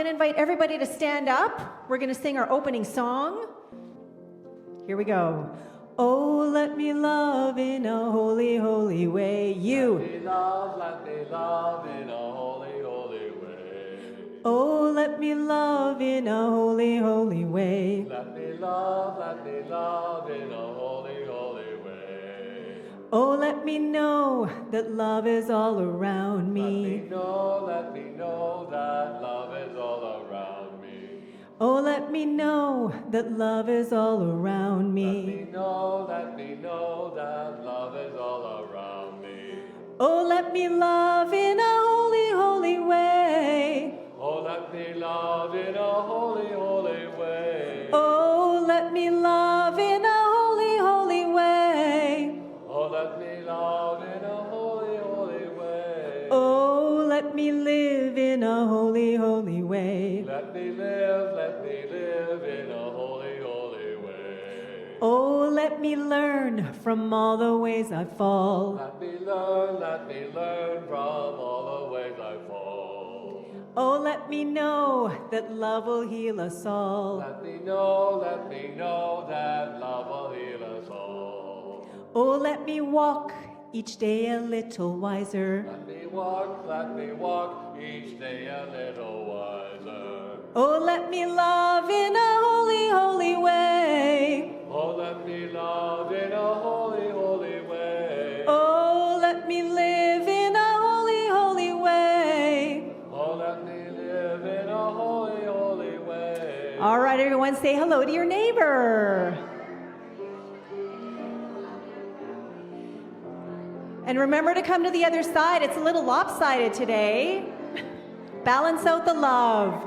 I'm going to invite everybody to stand up. We're going to sing our opening song. Here we go. Oh, let me love in a holy, holy way. You. let me love in a holy, holy way. Oh, let me love in a holy, holy way. Let me love in a holy, holy way. Oh, let me know that love is all around me. Let me know that love is all around me. Oh, let me know that love is all around me. Let me know that love is all around me. Oh, let me love in a holy, holy way. Oh, let me love in a holy, holy way. Oh, let me love in a holy, holy way. Oh, let me love in a holy, holy way. Oh, let me live in a holy, holy way. Let me live in a holy, holy way. Oh, let me learn from all the ways I fall. Let me learn from all the ways I fall. Oh, let me know that love will heal us all. Let me know that love will heal us all. Oh, let me walk each day a little wiser. Let me walk each day a little wiser. Oh, let me love in a holy, holy way. Oh, let me love in a holy, holy way. Oh, let me live in a holy, holy way. Oh, let me live in a holy, holy way. All right, everyone, say hello to your neighbor. And remember to come to the other side. It's a little lopsided today. Balance out the love.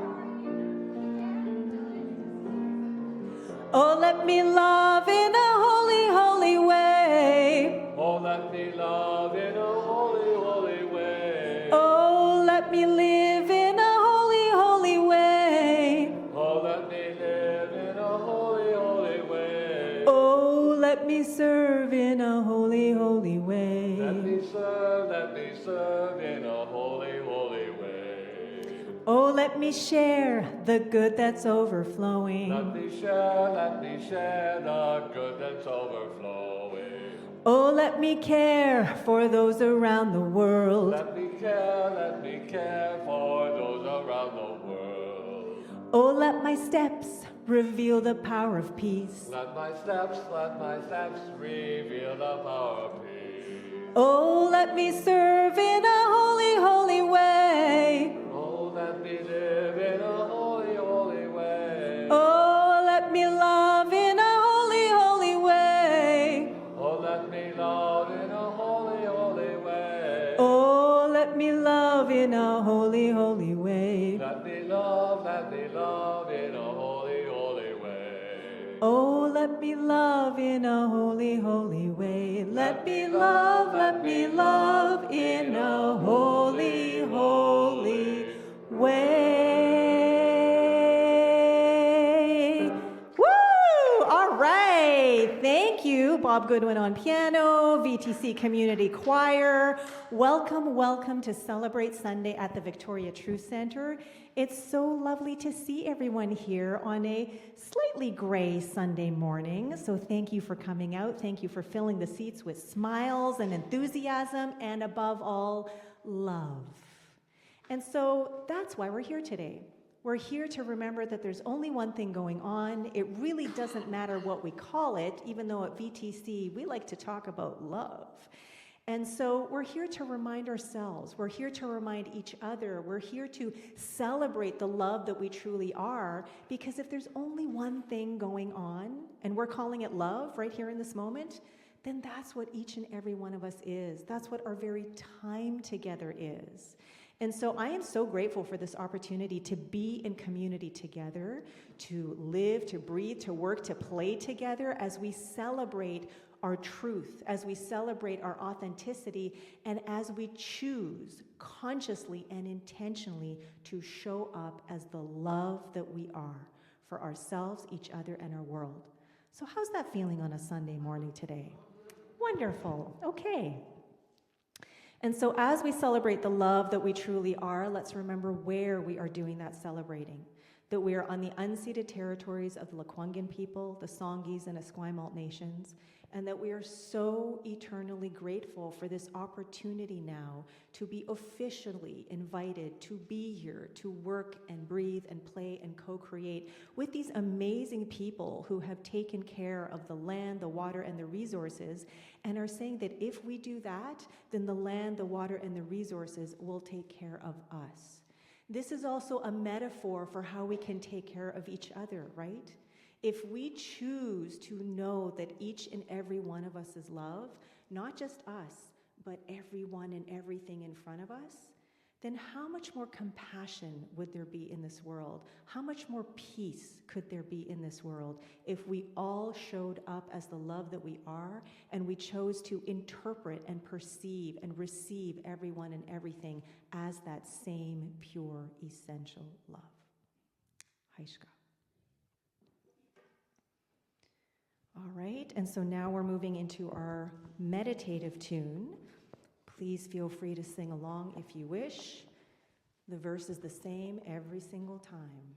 Oh, let me love in a holy, holy way. Oh, let me love in a holy, holy way. Oh, let me live in a holy, holy way. Oh, let me live in a holy, holy way. Oh, let me serve in a holy, holy way. Let me serve in a holy, holy way. Oh, let me share the good that's overflowing. Let me share the good that's overflowing. Oh, let me care for those around the world. Let me care for those around the world. Oh, let my steps reveal the power of peace. Let my steps reveal the power of peace. Oh, let me serve in a holy, holy way. Oh, let me live in a holy, holy way. Oh, let me love in a holy, holy way. Oh, let me love in a holy, holy way. Oh, let me love in a holy, holy way. Let me love in a holy, holy way. Oh, let me love in a holy, holy way. Let me love in a holy, holy way. Woo! All right. Thank you, Bob Goodwin on piano, VTC Community Choir. Welcome, welcome to Celebrate Sunday at the Victoria Truth Center. It's so lovely to see everyone here on a slightly gray Sunday morning. So thank you for coming out. Thank you for filling the seats with smiles and enthusiasm and above all, love. And so that's why we're here today. We're here to remember that there's only one thing going on. It really doesn't matter what we call it, even though at VTC we like to talk about love. And so we're here to remind ourselves, we're here to remind each other, we're here to celebrate the love that we truly are, because if there's only one thing going on, and we're calling it love right here in this moment, then that's what each and every one of us is. That's what our very time together is. And so I am so grateful for this opportunity to be in community together, to live, to breathe, to work, to play together as we celebrate our truth, as we celebrate our authenticity, and as we choose consciously and intentionally to show up as the love that we are for ourselves, each other, and our world. So how's that feeling on a Sunday morning today? Wonderful. Okay. And so as we celebrate the love that we truly are, let's remember where we are doing that celebrating. That we are on the unceded territories of the Lekwungen people, the Songhees and Esquimalt nations, and that we are so eternally grateful for this opportunity now to be officially invited to be here, to work and breathe and play and co-create with these amazing people who have taken care of the land, the water, and the resources, and are saying that if we do that, then the land, the water, and the resources will take care of us. This is also a metaphor for how we can take care of each other, right? If we choose to know that each and every one of us is love, not just us, but everyone and everything in front of us, then how much more compassion would there be in this world? How much more peace could there be in this world if we all showed up as the love that we are and we chose to interpret and perceive and receive everyone and everything as that same pure, essential love? Haishka. All right, and so now we're moving into our meditative tune. Please feel free to sing along if you wish. The verse is the same every single time.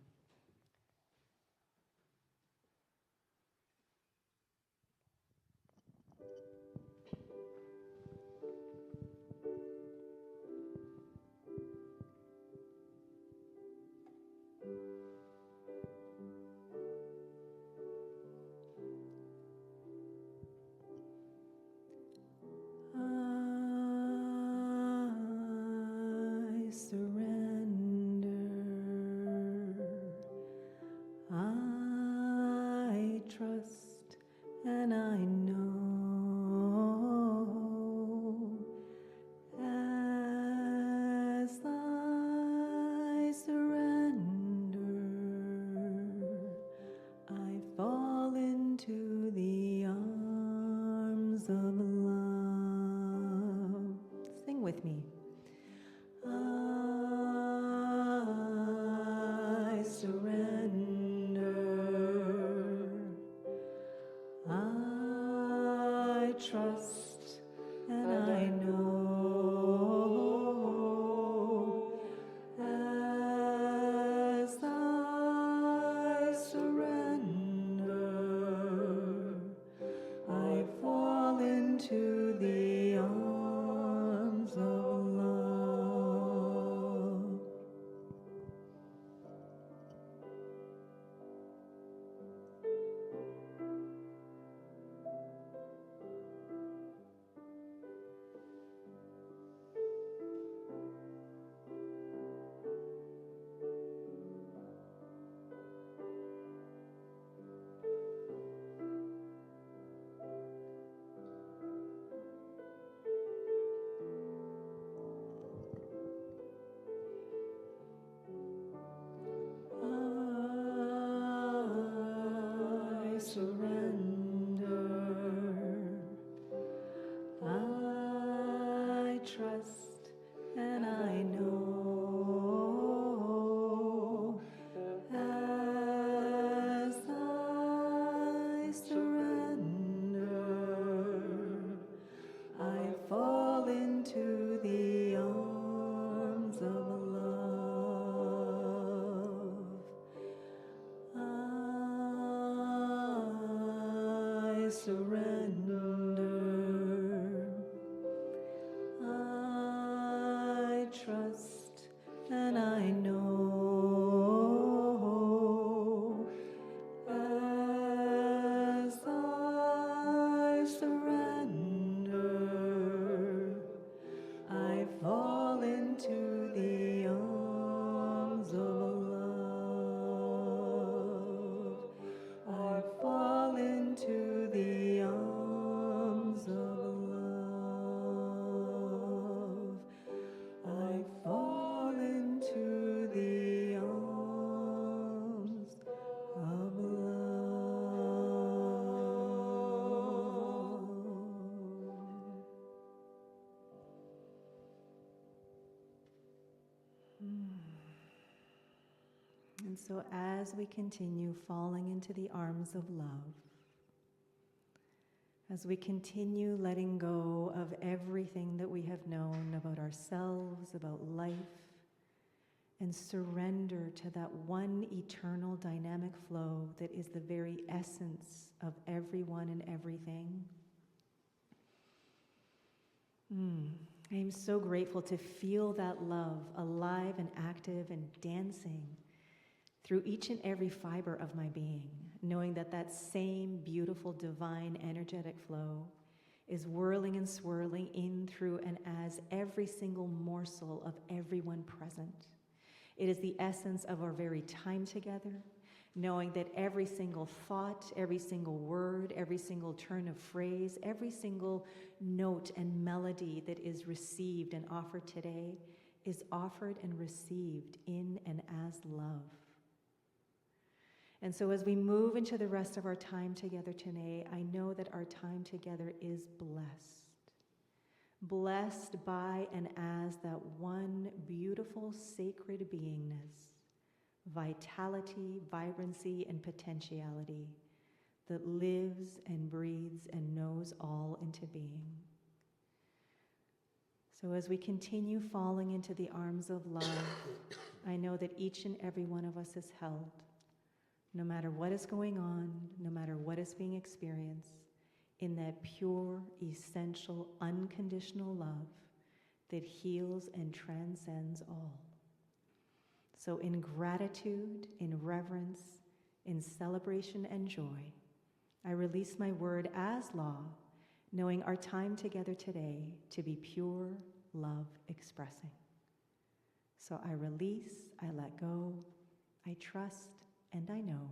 I surrender. I trust and I know as I surrender, I fall into the arms of love. Sing with me. I surrender. I trust and I know as I surrender, I fall into the arms of love. I surrender. I trust and I know as I surrender, I fall into the arms of love. I surrender. I trust and I know as I surrender, I fall into the arms of love. I fall into the arms of love. I fall into the arms of love. And so as we continue falling into the arms of love, as we continue letting go of everything that we have known about ourselves, about life, and surrender to that one eternal dynamic flow that is the very essence of everyone and everything. I am so grateful to feel that love alive and active and dancing through each and every fiber of my being, knowing that that same beautiful, divine, energetic flow is whirling and swirling in, through, and as every single morsel of everyone present. It is the essence of our very time together, knowing that every single thought, every single word, every single turn of phrase, every single note and melody that is received and offered today is offered and received in and as love. And so as we move into the rest of our time together today, I know that our time together is blessed. Blessed by and as that one beautiful sacred beingness, vitality, vibrancy, and potentiality that lives and breathes and knows all into being. So as we continue falling into the arms of love, I know that each and every one of us is held, no matter what is going on, no matter what is being experienced, in that pure, essential, unconditional love that heals and transcends all. So in gratitude, in reverence, in celebration and joy, I release my word as law, knowing our time together today to be pure love expressing. So I release, I let go, I trust, and I know,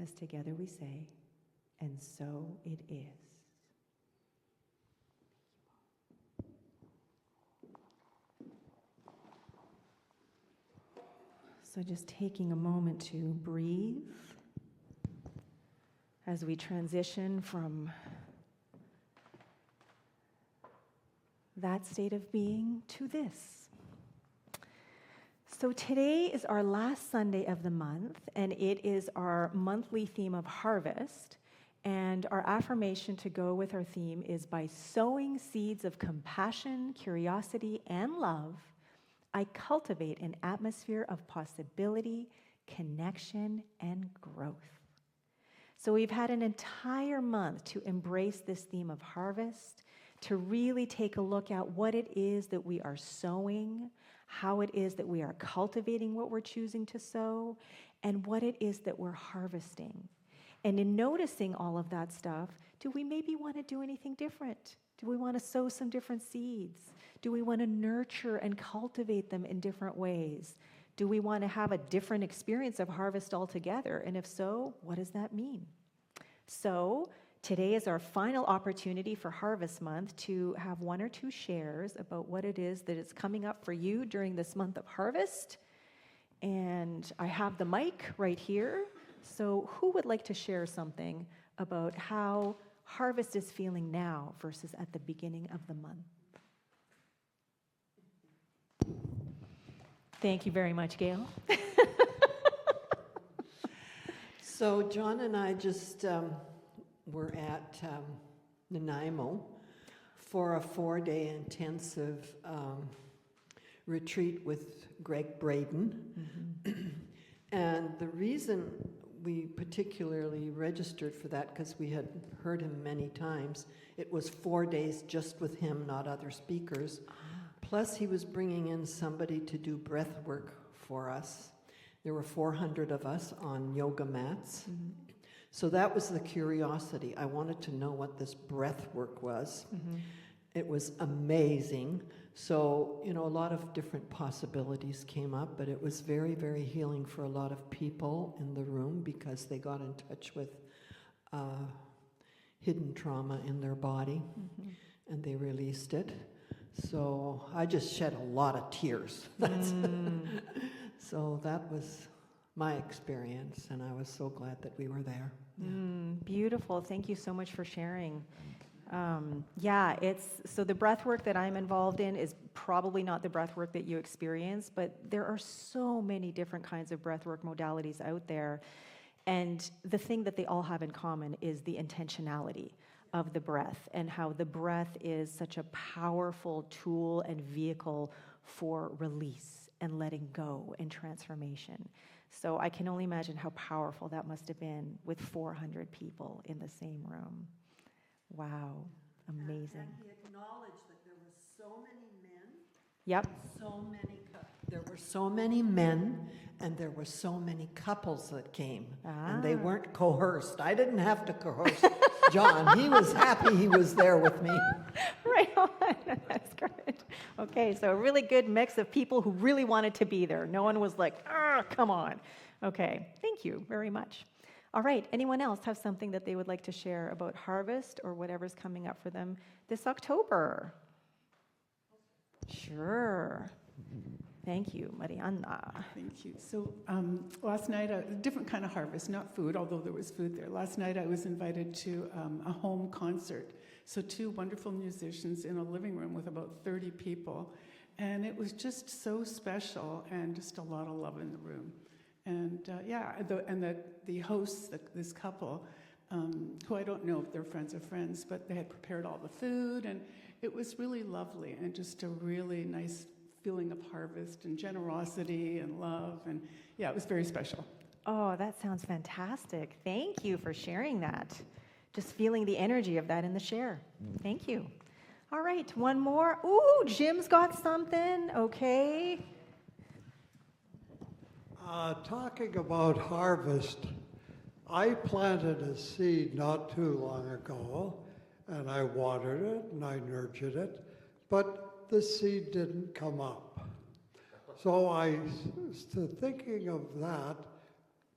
as together we say, and so it is. So just taking a moment to breathe as we transition from that state of being to this. So today is our last Sunday of the month, and it is our monthly theme of harvest. And our affirmation to go with our theme is, by sowing seeds of compassion, curiosity, and love, I cultivate an atmosphere of possibility, connection, and growth. So we've had an entire month to embrace this theme of harvest, to really take a look at what it is that we are sowing, how it is that we are cultivating what we're choosing to sow, and what it is that we're harvesting. And in noticing all of that stuff, do we maybe want to do anything different? Do we want to sow some different seeds? Do we want to nurture and cultivate them in different ways? Do we want to have a different experience of harvest altogether? And if so, what does that mean? So today is our final opportunity for Harvest Month to have one or two shares about what it is that is coming up for you during this month of harvest. And I have the mic right here. So who would like to share something about how harvest is feeling now versus at the beginning of the month? Thank you very much, Gail. So John and I just were at Nanaimo for a 4-day intensive retreat with Greg Braden. Mm-hmm. And the reason we particularly registered for that, because we had heard him many times, it was 4 days just with him, not other speakers. Plus he was bringing in somebody to do breath work for us. There were 400 of us on yoga mats. Mm-hmm. So that was the curiosity. I wanted to know what this breath work was. Mm-hmm. It was amazing. So, a lot of different possibilities came up, but it was very, very healing for a lot of people in the room because they got in touch with hidden trauma in their body, mm-hmm. and they released it. So I just shed a lot of tears. So that was my experience, and I was so glad that we were there. Yeah. Beautiful. Thank you so much for sharing. So the breath work that I'm involved in is probably not the breath work that you experience, but there are so many different kinds of breath work modalities out there. And the thing that they all have in common is the intentionality of the breath and how the breath is such a powerful tool and vehicle for release and letting go and transformation. So I can only imagine how powerful that must have been with 400 people in the same room. Wow, amazing. And he acknowledged that there were so many men. Yep. There were so many men, and there were so many couples that came, and they weren't coerced. I didn't have to coerce John. He was happy he was there with me. Right on. That's great. Okay, so a really good mix of people who really wanted to be there. No one was like, come on. Okay, thank you very much. All right, anyone else have something that they would like to share about harvest or whatever's coming up for them this October? Sure. Thank you, Mariana. Thank you. So last night, a different kind of harvest, not food, although there was food there. Last night I was invited to a home concert. So 2 wonderful musicians in a living room with about 30 people. And it was just so special and just a lot of love in the room. And the hosts, this couple, who I don't know if they're friends of friends, but they had prepared all the food, and it was really lovely and just a really nice feeling of harvest and generosity and love, and yeah, it was very special. Oh, that sounds fantastic. Thank you for sharing that. Just feeling the energy of that in the share. Thank you. All right, one more. Ooh, Jim's got something. Okay. Talking about harvest, I planted a seed not too long ago, and I watered it and I nurtured it, but the seed didn't come up. So I started thinking of that.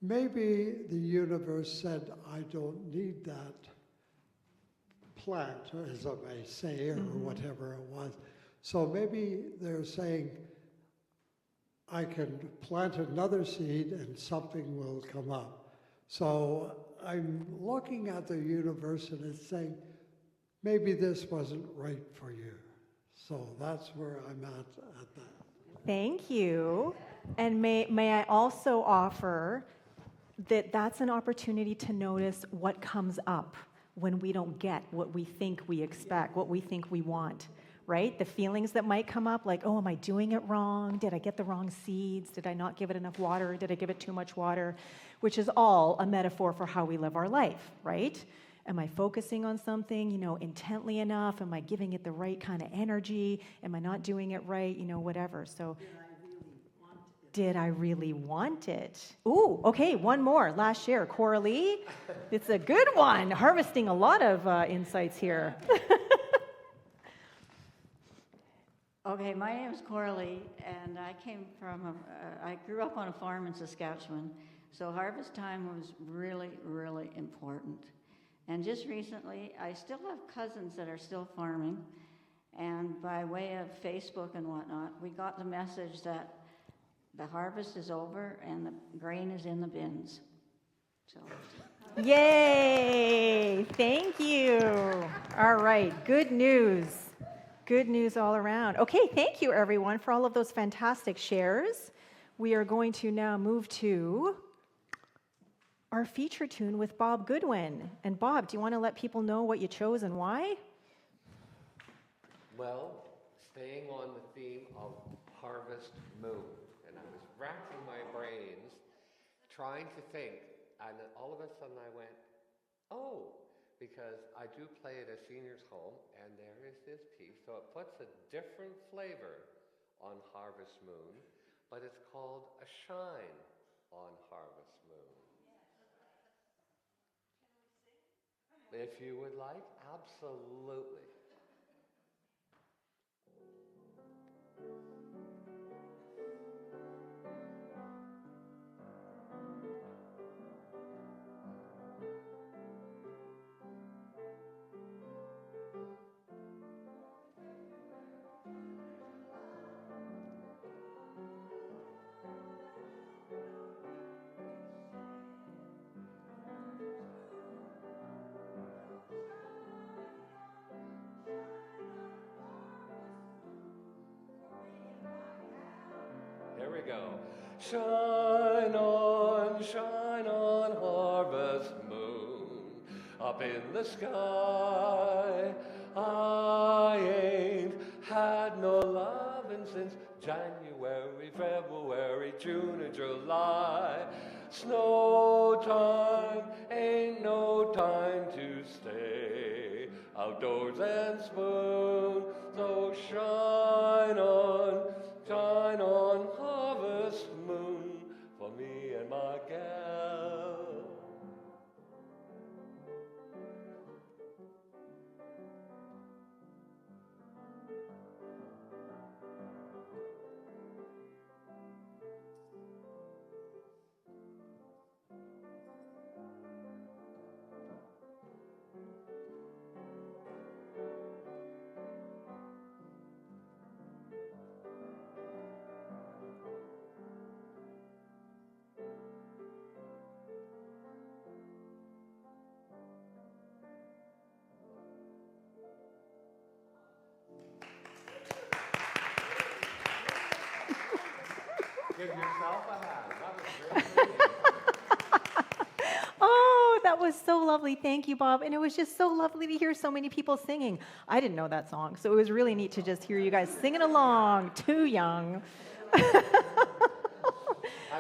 Maybe the universe said, I don't need that plant, as I may say, or whatever it was. So maybe they're saying, I can plant another seed and something will come up. So I'm looking at the universe and it's saying, maybe this wasn't right for you. So that's where I'm at that. Thank you. And may I also offer that that's an opportunity to notice what comes up when we don't get what we think we expect, what we think we want, right? The feelings that might come up like, oh, am I doing it wrong? Did I get the wrong seeds? Did I not give it enough water? Did I give it too much water? Which is all a metaphor for how we live our life, right? Am I focusing on something, intently enough? Am I giving it the right kind of energy? Am I not doing it right? Whatever. So did I really want it? Ooh, okay, one more. Last year, Coralie. It's a good one. Harvesting a lot of insights here. Okay, my name is Coralie, and I I grew up on a farm in Saskatchewan, so harvest time was really, really important. And just recently, I still have cousins that are still farming, and by way of Facebook and whatnot, we got the message that the harvest is over and the grain is in the bins. So. Yay! Thank you. All right, good news. Good news all around. Okay, thank you everyone for all of those fantastic shares. We are going to now move to our feature tune with Bob Goodwin. And Bob, do you want to let people know what you chose and why? Well, staying on the theme of harvest moon, and I was racking my brains trying to think, and then all of a sudden I went, oh, because I do play at a senior's home, and there is this piece, so it puts a different flavor on harvest moon, but it's called A Shine on Harvest Moon. If you would like, absolutely. Here we go. Shine on, harvest moon. up in the sky. I ain't had no lovin' since January, February, June, and July. Snow time ain't no time to stay outdoors and spoon. So shine on, harvest moon for me and my gal. Give yourself a hand. That was really brilliant. Oh, that was so lovely. Thank you, Bob. And it was just so lovely to hear so many people singing. I didn't know that song, so it was really neat to just hear you guys singing along. Too young. I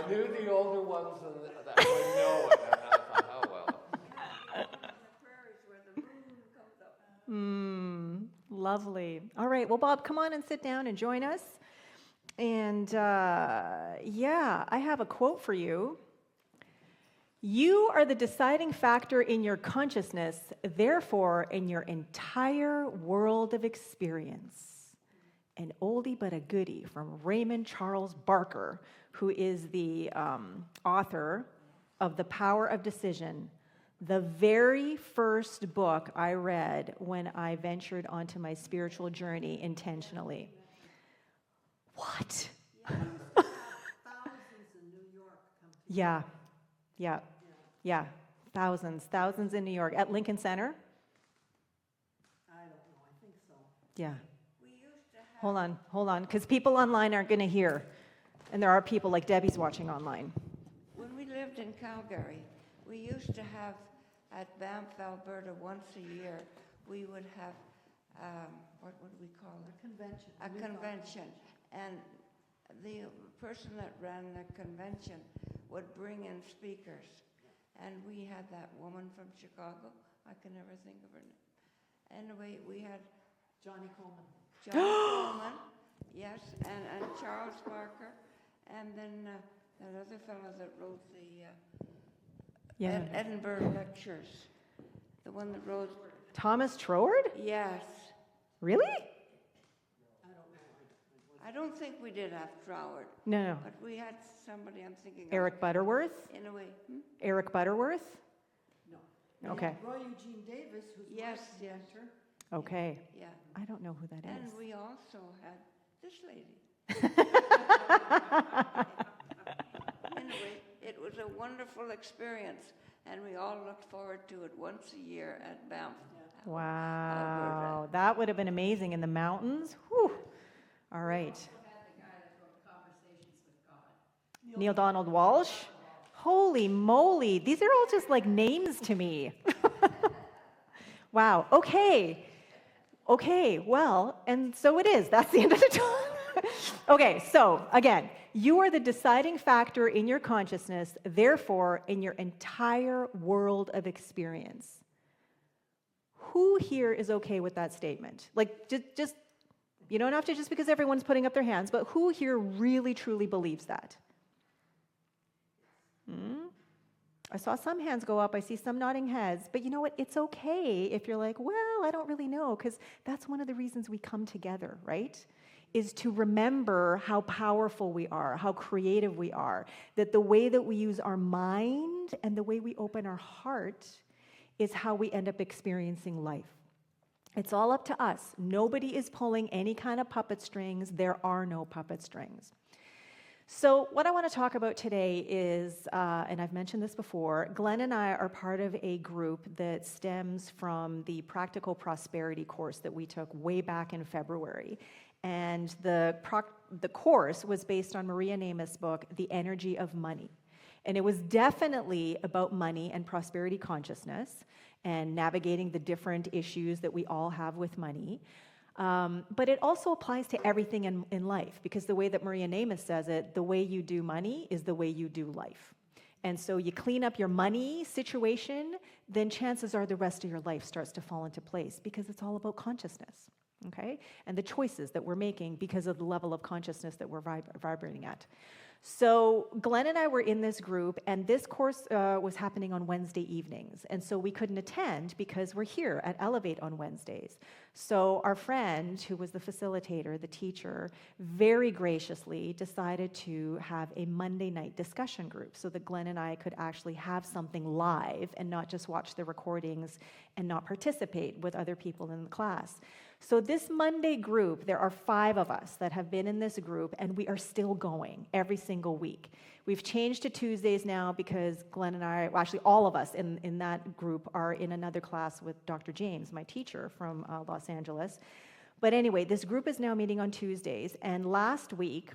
knew the older ones that would know it, and I thought, oh well. Lovely. All right. Well, Bob, come on and sit down and join us. And yeah, I have a quote for you. You are the deciding factor in your consciousness, therefore, in your entire world of experience. An oldie but a goodie from Raymond Charles Barker, who is the author of The Power of Decision, the very first book I read when I ventured onto my spiritual journey intentionally. What? Thousands in New York come to Yeah. Thousands in New York. At Lincoln Center? I don't know, I think so. Yeah. We used to have Hold on, because people online aren't going to hear. And there are people like Debbie's watching online. When we lived in Calgary, we used to have at Banff, Alberta, once a year, we would have, what would we call it? Convention. A convention. And the person that ran the convention would bring in speakers. And we had that woman from Chicago. I can never think of her name. Anyway, we had Johnny Coleman. Johnny Coleman, yes, and Charles Barker, and then that other fellow that wrote the Edinburgh lectures, the one that wrote. Thomas Troward? Yes. Really? I don't think we did have Troward, No. but we had somebody I'm thinking of. Eric Butterworth? In a way. Eric Butterworth? No. Okay. Roy Eugene Davis, who's Yes, my yes. mentor. Okay. Yeah. I don't know who that And is. we also had this lady. Anyway, it was a wonderful experience, and we all looked forward to it once a year at Banff. Wow. That would have been amazing in the mountains. Whew. All right. Neil Donald Walsh? Holy moly. These are all just like names to me. Wow. Okay. Well, and so it is. That's the end of the talk. Okay, so again, you are the deciding factor in your consciousness, therefore, in your entire world of experience. Who here is okay with that statement? Like, just you don't have to just because everyone's putting up their hands, but who here really, truly believes that? I saw some hands go up. I see some nodding heads. But you know what? It's okay if you're like, well, I don't really know, because that's one of the reasons we come together, right? Is to remember how powerful we are, how creative we are, that the way that we use our mind and the way we open our heart is how we end up experiencing life. It's all up to us. Nobody is pulling any kind of puppet strings. There are no puppet strings. So what I want to talk about today is, and I've mentioned this before, Glenn and I are part of a group that stems from the Practical Prosperity course that we took way back in February. And the course was based on Maria Namath's book, The Energy of Money. And it was definitely about money and prosperity consciousness and navigating the different issues that we all have with money. But it also applies to everything in life, because the way that Maria Namus says it, the way you do money is the way you do life. And so you clean up your money situation, then chances are the rest of your life starts to fall into place, because it's all about consciousness, okay? And the choices that we're making because of the level of consciousness that we're vibrating at. So Glenn and I were in this group, and this course was happening on Wednesday evenings. And so we couldn't attend because we're here at Elevate on Wednesdays. So our friend, who was the facilitator, the teacher, very graciously decided to have a Monday night discussion group so that Glenn and I could actually have something live and not just watch the recordings and not participate with other people in the class. So this Monday group, there are 5 of us that have been in this group, and we are still going every single week. We've changed to Tuesdays now because Glenn and I, well, actually all of us in that group are in another class with Dr. James, my teacher from Los Angeles. But anyway, this group is now meeting on Tuesdays, and last week,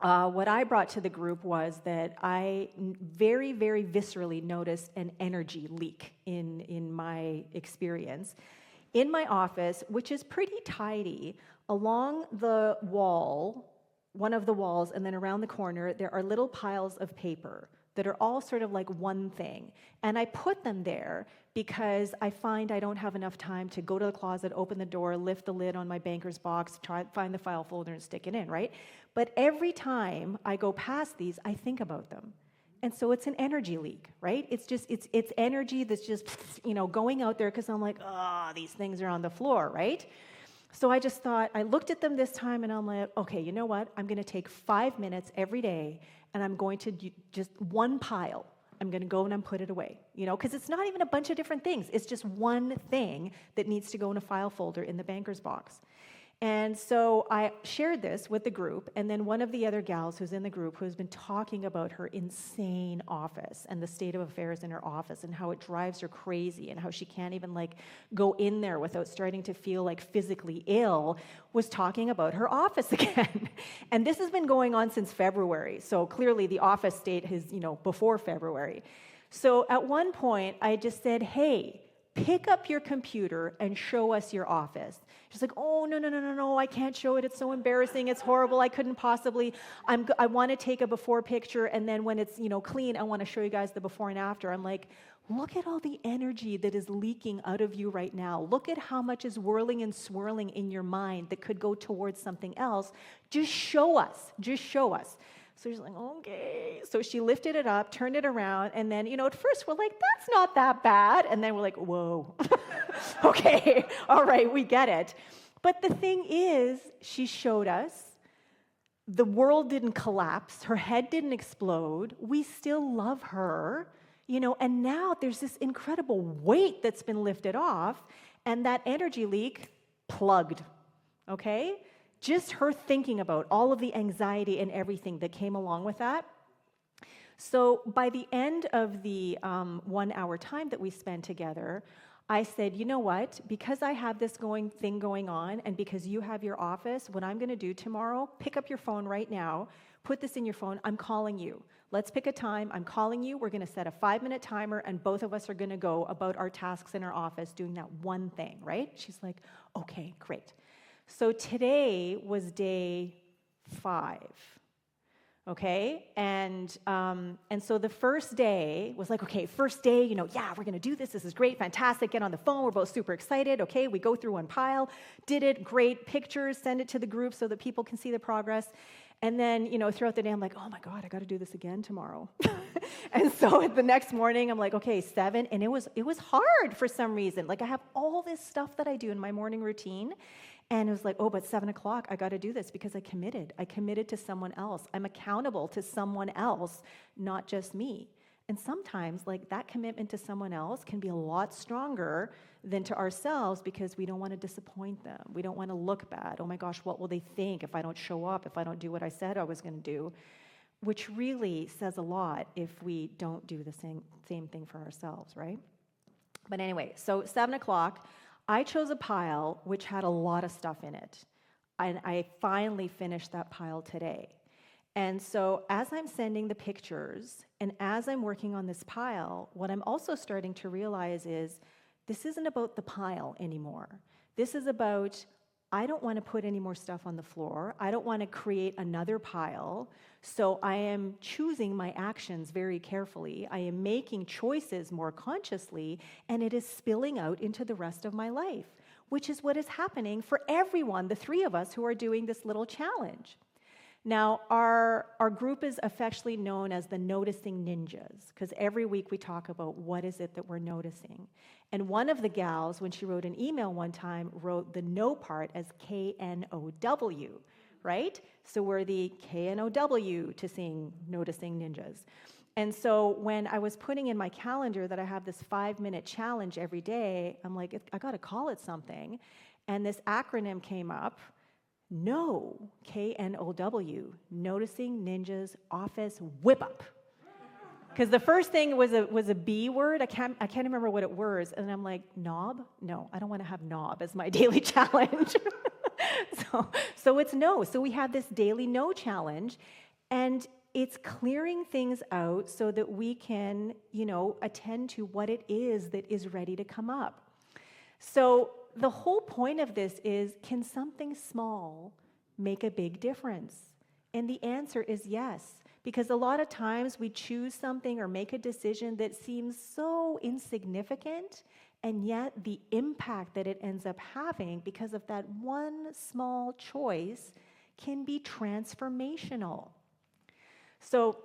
what I brought to the group was that I very, very viscerally noticed an energy leak in my experience. In my office, which is pretty tidy, along the wall, one of the walls, and then around the corner, there are little piles of paper that are all sort of like one thing. And I put them there because I find I don't have enough time to go to the closet, open the door, lift the lid on my banker's box, try find the file folder and stick it in, right? But every time I go past these, I think about them. And so it's an energy leak, right? It's just, it's energy that's just, going out there because I'm like, these things are on the floor, right? So I just thought, I looked at them this time and I'm like, okay, you know what? I'm going to take 5 minutes every day and I'm going to just one pile. I'm going to go and I'm put it away, because it's not even a bunch of different things. It's just one thing that needs to go in a file folder in the banker's box. And so I shared this with the group, and then one of the other gals who's in the group, who's been talking about her insane office and the state of affairs in her office and how it drives her crazy and how she can't even go in there without starting to feel physically ill, was talking about her office again. And this has been going on since February, so clearly the office state is, before February. So at one point I just said, hey, pick up your computer and show us your office. She's like, oh, no, I can't show it. It's so embarrassing. It's horrible. I couldn't possibly. I want to take a before picture, and then when it's, clean, I want to show you guys the before and after. I'm like, look at all the energy that is leaking out of you right now. Look at how much is whirling and swirling in your mind that could go towards something else. Just show us. Just show us. So she's like, okay. So she lifted it up, turned it around, and then, at first we're like, that's not that bad. And then we're like, whoa. Okay, all right, we get it. But the thing is, she showed us the world didn't collapse. Her head didn't explode. We still love her, and now there's this incredible weight that's been lifted off, and that energy leak plugged, okay? Just her thinking about all of the anxiety and everything that came along with that. So by the end of the 1 hour time that we spent together, I said, you know what? Because I have this thing going on, and because you have your office, what I'm going to do tomorrow, pick up your phone right now, put this in your phone, I'm calling you. Let's pick a time, I'm calling you, we're going to set a 5-minute timer, and both of us are going to go about our tasks in our office doing that one thing, right? She's like, okay, great. So today was day 5, okay? And so the first day was like, okay, first day, yeah, we're gonna do this. This is great, fantastic. Get on the phone. We're both super excited. Okay, we go through one pile, did it, great pictures, send it to the group so that people can see the progress. And then, throughout the day, I'm like, oh my God, I got to do this again tomorrow. And so the next morning, I'm like, okay, 7, and it was hard for some reason. I have all this stuff that I do in my morning routine. And it was like, oh, but 7 o'clock, I got to do this because I committed. I committed to someone else. I'm accountable to someone else, not just me. And sometimes, that commitment to someone else can be a lot stronger than to ourselves because we don't want to disappoint them. We don't want to look bad. Oh my gosh, what will they think if I don't show up, if I don't do what I said I was going to do? Which really says a lot if we don't do the same thing for ourselves, right? But anyway, so 7 o'clock, I chose a pile which had a lot of stuff in it, and I finally finished that pile today. And so as I'm sending the pictures and as I'm working on this pile, what I'm also starting to realize is this isn't about the pile anymore. This is about, I don't want to put any more stuff on the floor. I don't want to create another pile. So I am choosing my actions very carefully. I am making choices more consciously, and it is spilling out into the rest of my life, which is what is happening for everyone, the three of us who are doing this little challenge. Now, our group is affectionately known as the Noticing Ninjas, because every week we talk about what is it that we're noticing. And one of the gals, when she wrote an email one time, wrote the no part as K-N-O-W, right? So we're the K-N-O-W to seeing Noticing Ninjas. And so when I was putting in my calendar that I have this 5-minute challenge every day, I'm like, I got to call it something. And this acronym came up. No, K-N-O-W, Noticing Ninjas Office Whip Up. Because the first thing was a B word. I can't remember what it was. And I'm like, knob? No, I don't want to have knob as my daily challenge. So it's no. So we have this daily no challenge. And it's clearing things out so that we can, attend to what it is that is ready to come up. So the whole point of this is, can something small make a big difference? And the answer is yes, because a lot of times we choose something or make a decision that seems so insignificant, and yet the impact that it ends up having because of that one small choice can be transformational. So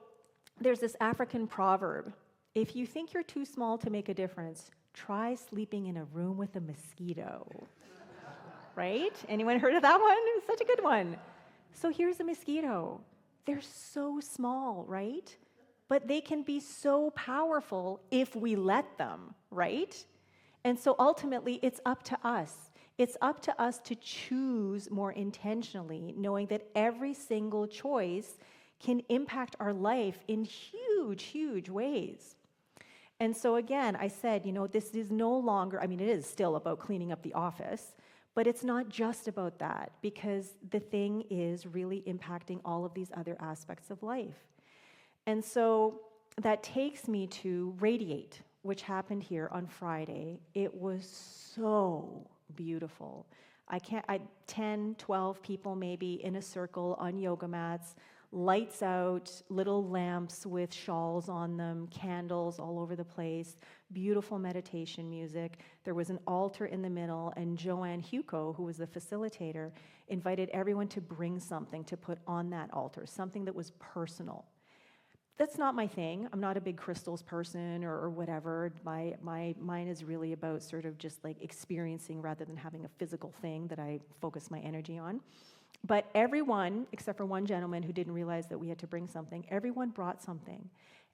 there's this African proverb, if you think you're too small to make a difference, try sleeping in a room with a mosquito, right? Anyone heard of that one? It's such a good one. So here's a mosquito. They're so small, right? But they can be so powerful if we let them, right? And so ultimately, it's up to us. It's up to us to choose more intentionally, knowing that every single choice can impact our life in huge, huge ways. And so again, I said, this is no longer, it is still about cleaning up the office, but it's not just about that, because the thing is really impacting all of these other aspects of life. And so that takes me to Radiate, which happened here on Friday. It was so beautiful. 10, 12 people maybe in a circle on yoga mats, lights out, little lamps with shawls on them, candles all over the place, beautiful meditation music. There was an altar in the middle, and Joanne Huco, who was the facilitator, invited everyone to bring something to put on that altar, something that was personal. That's not my thing. I'm not a big crystals person or whatever. Mine is really about sort of just like experiencing rather than having a physical thing that I focus my energy on. But everyone, except for one gentleman who didn't realize that we had to bring something, everyone brought something.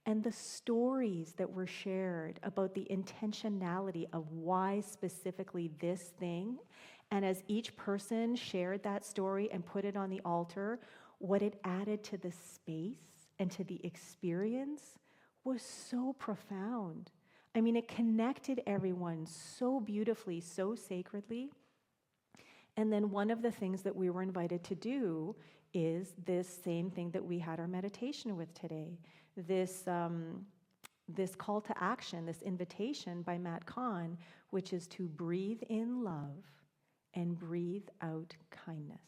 And the stories that were shared about the intentionality of why specifically this thing, and as each person shared that story and put it on the altar, what it added to the space and to the experience was so profound. It connected everyone so beautifully, so sacredly. And then one of the things that we were invited to do is this same thing that we had our meditation with today. This call to action, this invitation by Matt Kahn, which is to breathe in love and breathe out kindness.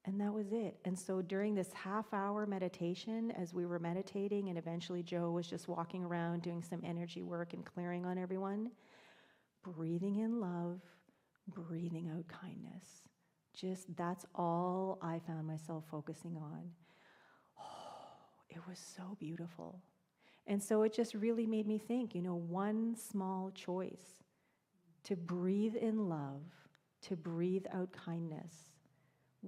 And that was it. And so during this half-hour meditation, as we were meditating, and eventually Joe was just walking around doing some energy work and clearing on everyone, breathing in love, breathing out kindness. Just that's all I found myself focusing on. Oh, it was so beautiful. And so it just really made me think, one small choice to breathe in love, to breathe out kindness.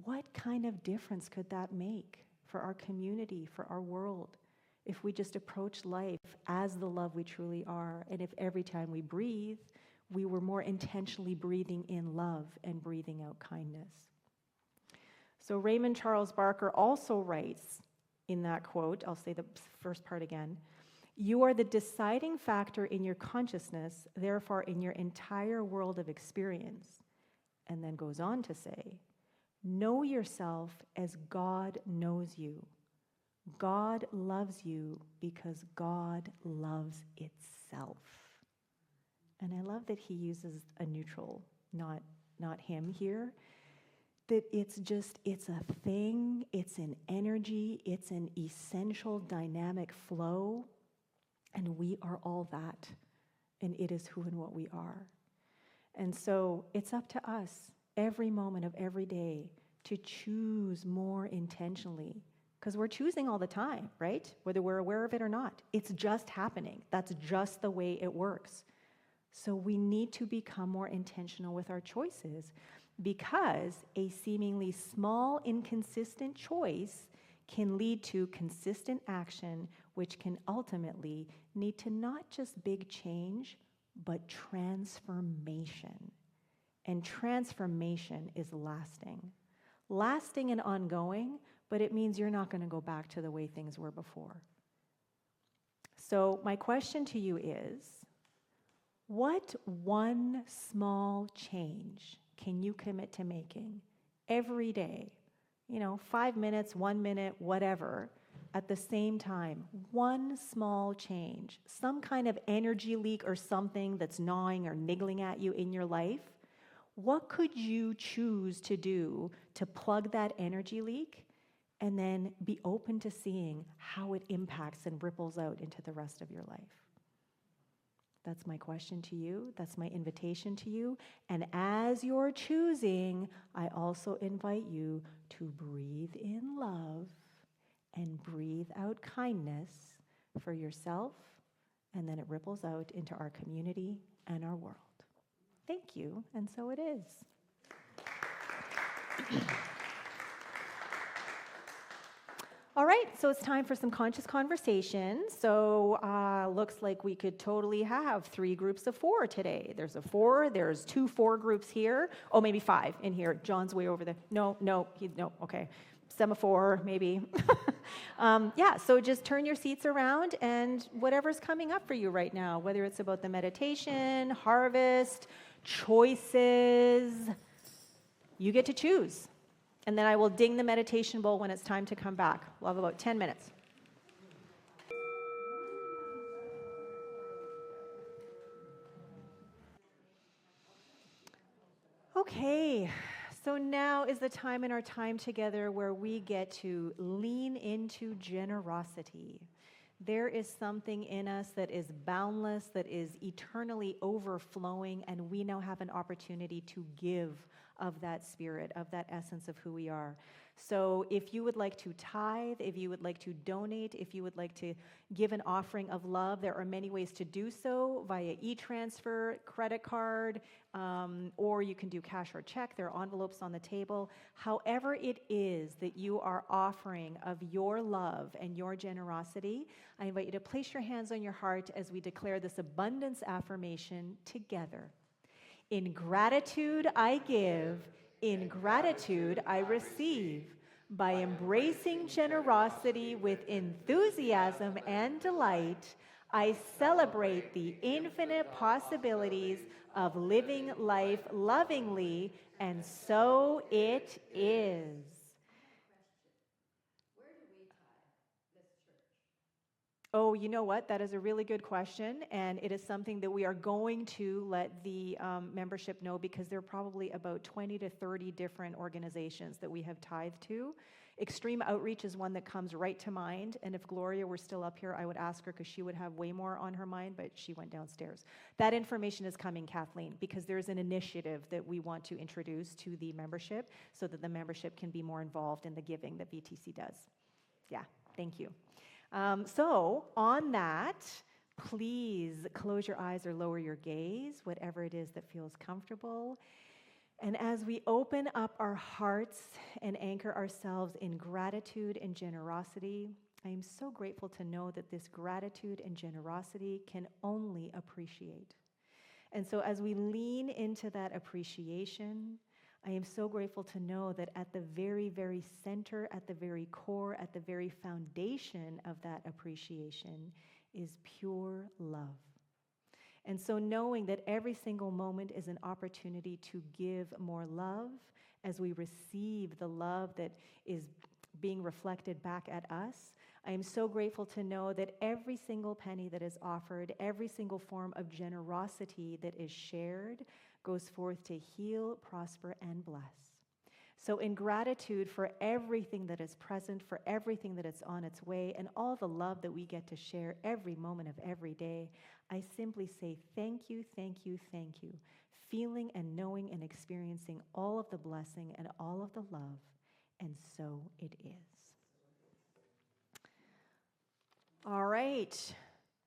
What kind of difference could that make for our community, for our world, if we just approach life as the love we truly are, and if every time we breathe, we were more intentionally breathing in love and breathing out kindness. So Raymond Charles Barker also writes in that quote, I'll say the first part again, "You are the deciding factor in your consciousness, therefore in your entire world of experience." And then goes on to say, "Know yourself as God knows you. God loves you because God loves itself. And I love that he uses a neutral, not him here. That it's a thing, it's an energy, it's an essential dynamic flow, and we are all that, and it is who and what we are. And so it's up to us every moment of every day to choose more intentionally, because we're choosing all the time, right? Whether we're aware of it or not. It's just happening. That's just the way it works. So we need to become more intentional with our choices, because a seemingly small, inconsistent choice can lead to consistent action, which can ultimately lead to not just big change, but transformation. And transformation is lasting. Lasting and ongoing, but it means you're not going to go back to the way things were before. So my question to you is, what one small change can you commit to making every day? 5 minutes, 1 minute, whatever, at the same time. One small change, some kind of energy leak or something that's gnawing or niggling at you in your life. What could you choose to do to plug that energy leak and then be open to seeing how it impacts and ripples out into the rest of your life? That's my question to you. That's my invitation to you. And as you're choosing, I also invite you to breathe in love and breathe out kindness for yourself, and then it ripples out into our community and our world. Thank you, and so it is. All right, so it's time for some conscious conversation. So looks like we could totally have 3 groups of 4 today. There's a 4, there's 2 4 groups here. Oh, maybe 5 in here. John's way over there. No, okay. Semaphore, maybe. So just turn your seats around and whatever's coming up for you right now, whether it's about the meditation, harvest, choices, you get to choose. And then I will ding the meditation bowl when it's time to come back. We'll have about 10 minutes. Okay, so now is the time in our time together where we get to lean into generosity. There is something in us that is boundless, that is eternally overflowing, and we now have an opportunity to give of that spirit, of that essence of who we are. So if you would like to tithe, if you would like to donate, if you would like to give an offering of love, there are many ways to do so via e-transfer, credit card, or you can do cash or check. There are envelopes on the table. However it is that you are offering of your love and your generosity, I invite you to place your hands on your heart as we declare this abundance affirmation together. In gratitude I give, in gratitude I receive. By embracing generosity with enthusiasm and delight, I celebrate the infinite possibilities of living life lovingly, and so it is. Oh, you know what? That is a really good question, and it is something that we are going to let the membership know, because there are probably about 20 to 30 different organizations that we have tithed to. Extreme Outreach is one that comes right to mind, and if Gloria were still up here, I would ask her, because she would have way more on her mind, but she went downstairs. That information is coming, Kathleen, because there's an initiative that we want to introduce to the membership so that the membership can be more involved in the giving that VTC does. Yeah, thank you. So on that, please close your eyes or lower your gaze, whatever it is that feels comfortable. And as we open up our hearts and anchor ourselves in gratitude and generosity, I am so grateful to know that this gratitude and generosity can only appreciate. And so as we lean into that appreciation, I am so grateful to know that at the very, very center, at the very core, at the very foundation of that appreciation is pure love. And so knowing that every single moment is an opportunity to give more love as we receive the love that is being reflected back at us, I am so grateful to know that every single penny that is offered, every single form of generosity that is shared, goes forth to heal, prosper, and bless. So in gratitude for everything that is present, for everything that is on its way, and all the love that we get to share every moment of every day, I simply say thank you, thank you, thank you, feeling and knowing and experiencing all of the blessing and all of the love, and so it is. All right,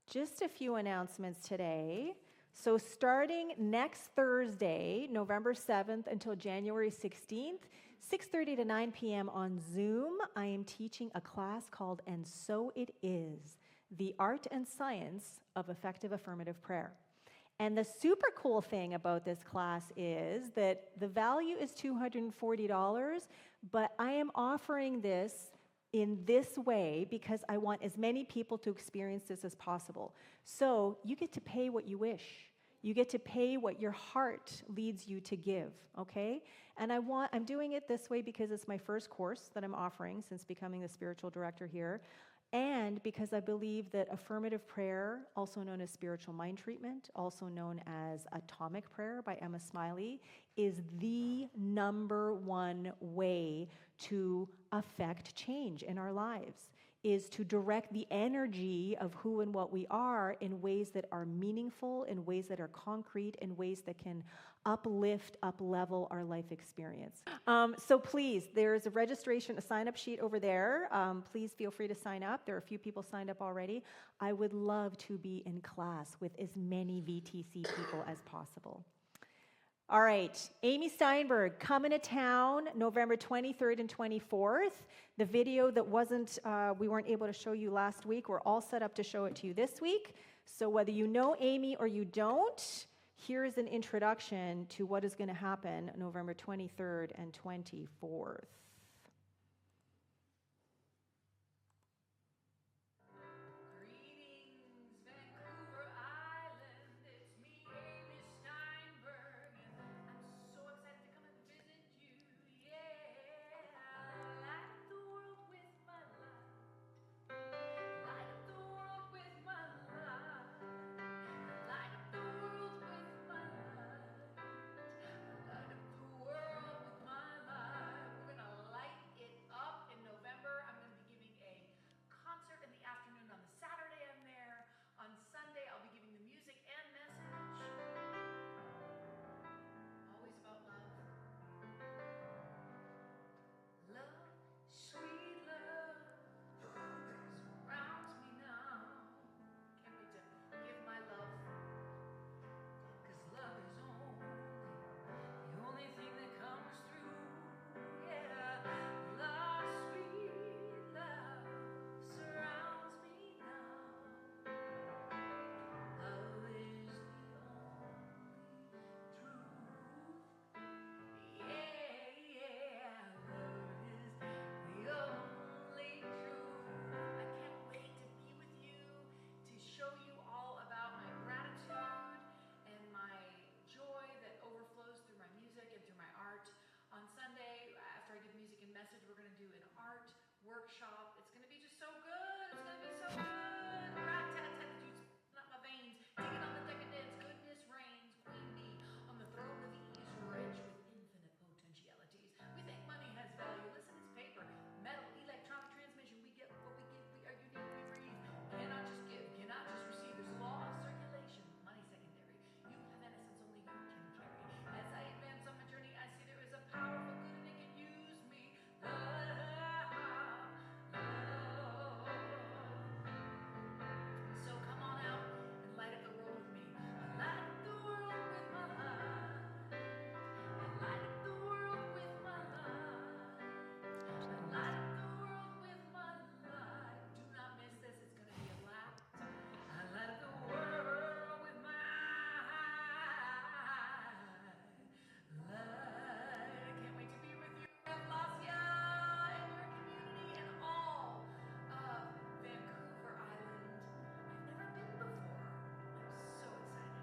just a few announcements today. So starting next Thursday, November 7th until January 16th, 6:30 to 9 p.m. on Zoom, I am teaching a class called And So It Is, the Art and Science of Effective Affirmative Prayer. And the super cool thing about this class is that the value is $240, but I am offering this in this way because I want as many people to experience this as possible. So you get to pay what you wish. You get to pay what your heart leads you to give, okay? And I'm doing it this way because it's my first course that I'm offering since becoming the spiritual director here, and because I believe that affirmative prayer, also known as spiritual mind treatment, also known as atomic prayer by Emma Smiley, is the #1 way to affect change in our lives, is to direct the energy of who and what we are in ways that are meaningful, in ways that are concrete, in ways that can uplift, up-level our life experience. So please, there's a registration, a sign-up sheet over there. Please feel free to sign up. There are a few people signed up already. I would love to be in class with as many VTC people as possible. All right, Amy Steinberg coming to town November 23rd and 24th. The video that we weren't able to show you last week, we're all set up to show it to you this week. So whether you know Amy or you don't, here is an introduction to what is going to happen November 23rd and 24th. Greetings, Vancouver Island. It's me, Amy Steinberg, and I'm so excited to come and visit you. Yeah, light up the world with my light. Light up the world with my light. Light up the world with my light. Light up the world with my light. We're gonna light it up in November. I'm gonna be giving a concert in the afternoon on the Saturday. I'm there. On Sunday, I'll be giving the music and message. Always about love. Love, sweet love, surrounds me now. Can't wait to give my love, 'cause love is the only thing that comes through. Yeah, love, sweet love, surrounds me now. Love is the only truth. Yeah, love is the only truth. I can't wait to be with you, to show you all about my gratitude and my joy that overflows through my music and through my art. On Sunday, after I give music and message, we're going to do an art workshop. It's going to be just so good. It's going to be so good. Rat-tat-tat, the juice up my veins. Digging on the decadence, goodness reigns. Queen bee on the throne of ease, rich with infinite potentialities. We think money has value. Listen, it's paper, metal, electronic transmission. We get what we give. We are unique. We breathe. Cannot just give. Cannot just receive. There's a law of circulation. Money secondary. You have an essence only you can carry. As I advance on my journey, I see there is a power for good and it can use me. Love. So come on out and light up the world with me. Light up the world with my light. Light up the world with my light. Light up the world with my light. Do not miss this. It's going to be a blast. I light up the world with my light. I can't wait to be with you in Lesia and your community and all of Vancouver Island. I've never been before. I'm so excited.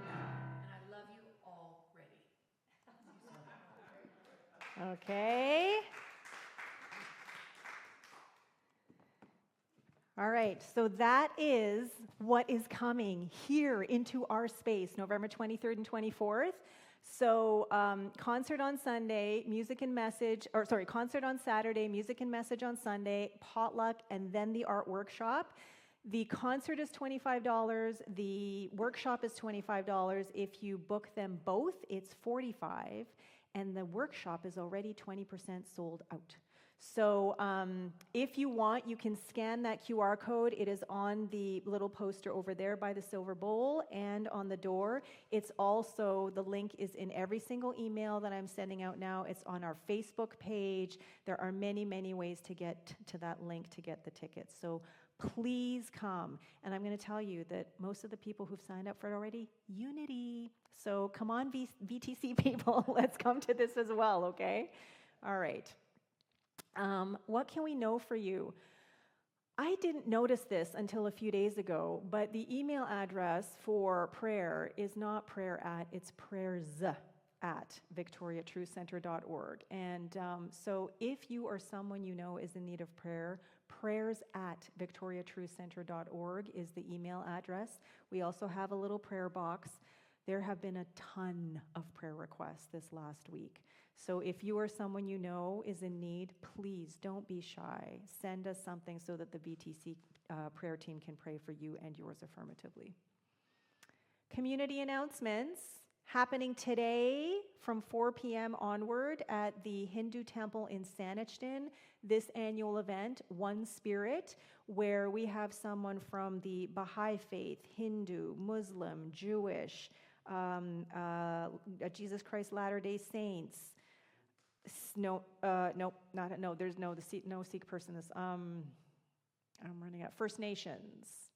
And I love you already. See you soon. Okay. All right, so that is what is coming here into our space, November 23rd and 24th. So concert on Sunday, music and message, or sorry, concert on Saturday, music and message on Sunday, potluck, and then the art workshop. The concert is $25, the workshop is $25. If you book them both, it's $45, and the workshop is already 20% sold out. So if you want, you can scan that QR code. It is on the little poster over there by the silver bowl and on the door. It's also, the link is in every single email that I'm sending out now. It's on our Facebook page. There are many, many ways to get to that link to get the tickets. So please come. And I'm going to tell you that most of the people who've signed up for it already, Unity. So come on, VTC people, let's come to this as well, okay? All right. What can we know for you? I didn't notice this until a few days ago, but the email address for prayer is not prayer at, it's prayers@victoriatruthcenter.org. And so if you or someone you know is in need of prayer, prayers@victoriatruthcenter.org is the email address. We also have a little prayer box. There have been a ton of prayer requests this last week. So if you or someone you know is in need, please don't be shy. Send us something so that the VTC prayer team can pray for you and yours affirmatively. Community announcements happening today from 4 p.m. onward at the Hindu temple in Saanich. This annual event, One Spirit, where we have someone from the Baha'i faith, Hindu, Muslim, Jewish, Jesus Christ Latter-day Saints. No Sikh person. I'm running out. First Nations.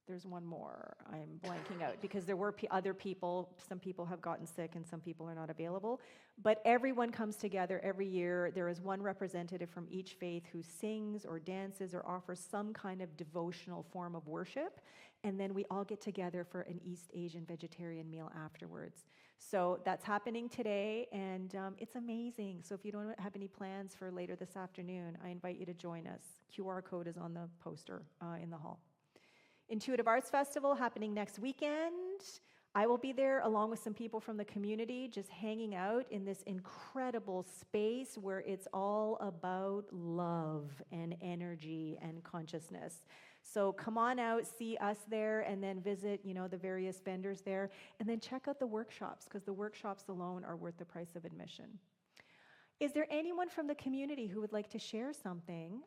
There's one more. I'm blanking out because there were other people. Some people have gotten sick and some people are not available. But everyone comes together every year. There is one representative from each faith who sings or dances or offers some kind of devotional form of worship. And then we all get together for an East Asian vegetarian meal afterwards. So that's happening today, and it's amazing. So if you don't have any plans for later this afternoon, I invite you to join us. QR code is on the poster in the hall. Intuitive Arts Festival happening next weekend. I will be there along with some people from the community, just hanging out in this incredible space where it's all about love and energy and consciousness. So come on out, see us there, and then visit, the various vendors there, and then check out the workshops, because the workshops alone are worth the price of admission. Is there anyone from the community who would like to share something?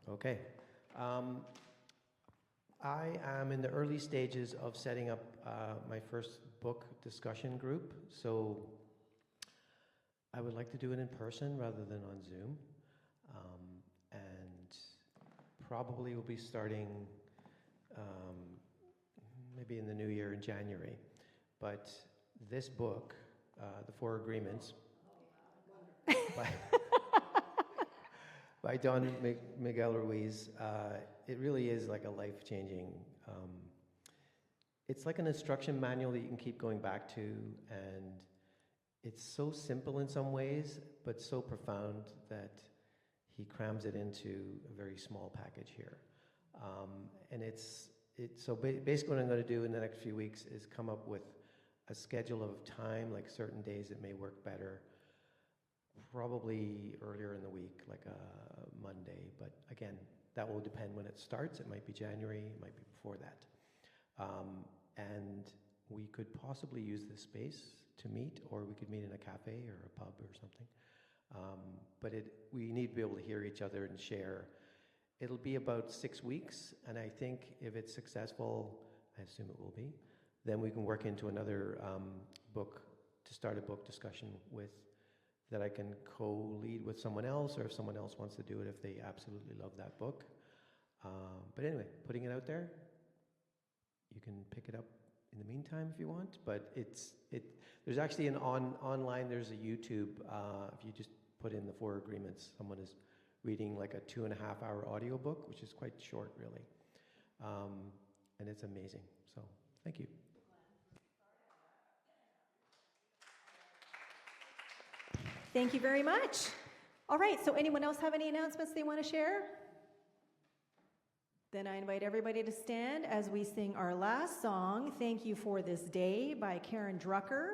Okay. I am in the early stages of setting up my first book discussion group, so I would like to do it in person rather than on Zoom, and probably will be starting maybe in the new year in January. But this book, The Four Agreements, by Don Miguel Ruiz, it really is like a life-changing, it's like an instruction manual that you can keep going back to, and it's so simple in some ways, but so profound that he crams it into a very small package here. So basically what I'm going to do in the next few weeks is come up with a schedule of time, like certain days that may work better, probably earlier in the week, like a Monday, but again, that will depend when it starts. It might be January, it might be before that. And we could possibly use this space to meet, or we could meet in a cafe or a pub or something. But we need to be able to hear each other and share. It'll be about 6 weeks, and I think if it's successful, I assume it will be, then we can work into another book, to start a book discussion with, that I can co-lead with someone else, or if someone else wants to do it if they absolutely love that book. But anyway, putting it out there, you can pick it up in the meantime if you want, but there's actually online, there's a YouTube, if you just put in the Four Agreements, someone is reading like a 2.5-hour audiobook, which is quite short, really. And it's amazing. So, thank you. Thank you very much. All right, so anyone else have any announcements they want to share? Then I invite everybody to stand as we sing our last song, Thank You for This Day by Karen Drucker,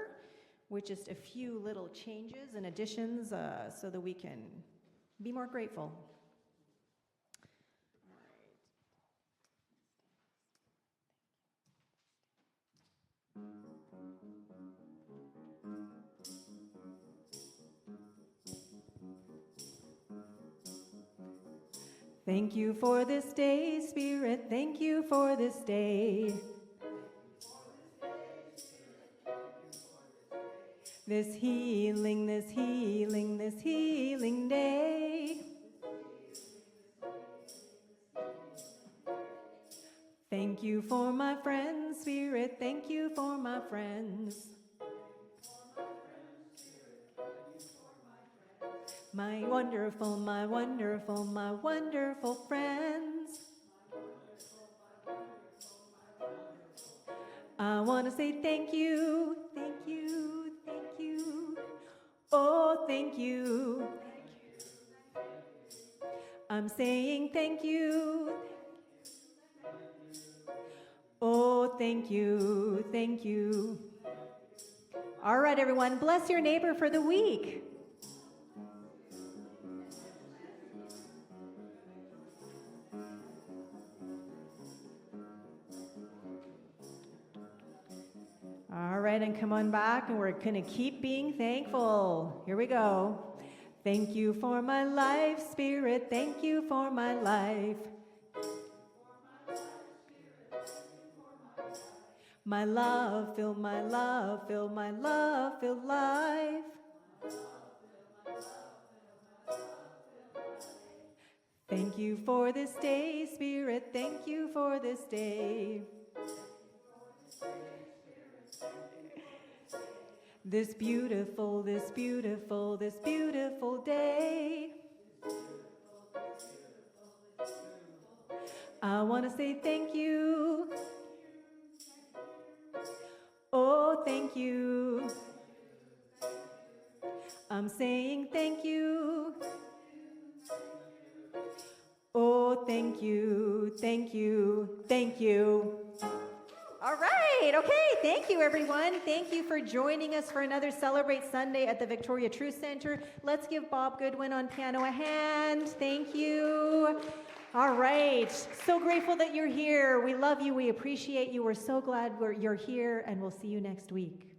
with just a few little changes and additions so that we can be more grateful. Thank you for this day, Spirit, thank you for this day. This healing, this healing, this healing day. Thank you for my friends, Spirit, thank you for my friends. My wonderful, my wonderful, my wonderful friends. I want to say thank you, thank you, thank you. Oh, thank you. I'm saying thank you. Oh, thank you, thank you. All right, everyone, bless your neighbor for the week. All right, and come on back, and we're going to keep being thankful. Here we go. Thank you for my life, Spirit. Thank you for my life. My love, fill my love, fill my love, fill life. Thank you for this day, Spirit. Thank you for this day. This beautiful, this beautiful, this beautiful day. I want to say thank you. Oh, thank you. I'm saying thank you. Oh, thank you, thank you, thank you. All right, okay, thank you everyone. Thank you for joining us for another Celebrate Sunday at the Victoria Truth Center. Let's give Bob Goodwin on piano a hand. Thank you. All right, so grateful that you're here. We love you, we appreciate you. We're so glad you're here, and we'll see you next week.